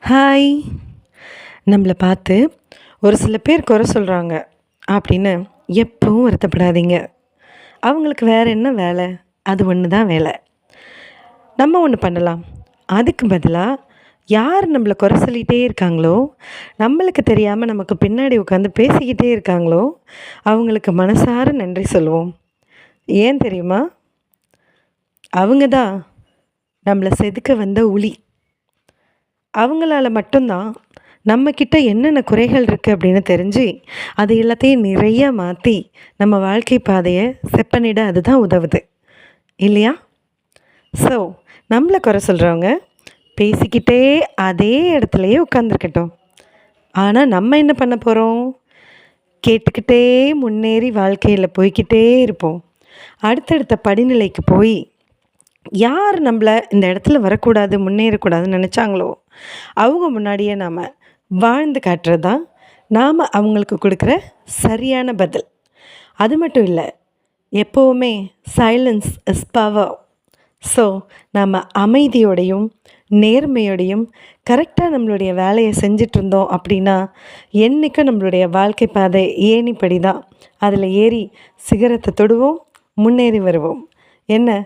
Hi. நம்மள பார்த்து ஒரு சில பேர் குறை சொல்கிறாங்க அப்படின்னு எப்பவும் வருத்தப்படாதீங்க. அவங்களுக்கு வேறு என்ன வேலை? அது ஒன்று தான் வேலை. நம்ம ஒன்று பண்ணலாம். அதுக்கு பதிலாக யார் நம்மளை குறை சொல்லிகிட்டே இருக்காங்களோ, நம்மளுக்கு தெரியாமல் நமக்கு பின்னாடி உட்காந்து பேசிக்கிட்டே இருக்காங்களோ, அவங்களுக்கு மனசார நன்றி சொல்லுவோம். ஏன் தெரியுமா? அவங்க தான் நம்மளை செதுக்க வந்த உளி. அவங்களால மட்டும்தான் நம்மக்கிட்ட என்னென்ன குறைகள் இருக்குது அப்படின்னு தெரிஞ்சு அது எல்லாத்தையும் நிறைய மாற்றி நம்ம வாழ்க்கை பாதையை செப்பனிட அதுதான் உதவுது இல்லையா? ஸோ நம்மளை குறை சொல்கிறவங்க பேசிக்கிட்டே அதே இடத்துலையே உட்காந்துருக்கட்டும். ஆனால் நம்ம என்ன பண்ண போகிறோம்? கேட்டுக்கிட்டே முன்னேறி வாழ்க்கையில் போய்கிட்டே இருப்போம். அடுத்தடுத்த படிநிலைக்கு போய் யார் நம்மளை இந்த இடத்துல வரக்கூடாது, முன்னேறக்கூடாதுன்னு நினச்சாங்களோ அவங்க முன்னாடியே நாம் வாழ்ந்து காட்டுறது தான் நாம் அவங்களுக்கு கொடுக்குற சரியான பதில். அது மட்டும் இல்லை, எப்போவுமே சைலன்ஸ் இஸ் பவர். ஸோ நாம் அமைதியோடையும் நேர்மையோடையும் கரெக்டாக நம்மளுடைய வேலையை செஞ்சிட்ருந்தோம் அப்படின்னா என்றைக்கும் நம்மளுடைய வாழ்க்கை பாதை ஏணிப்படி தான். அதில் ஏறி சிகரத்தை தொடுவோம், முன்னேறி வருவோம். என்ன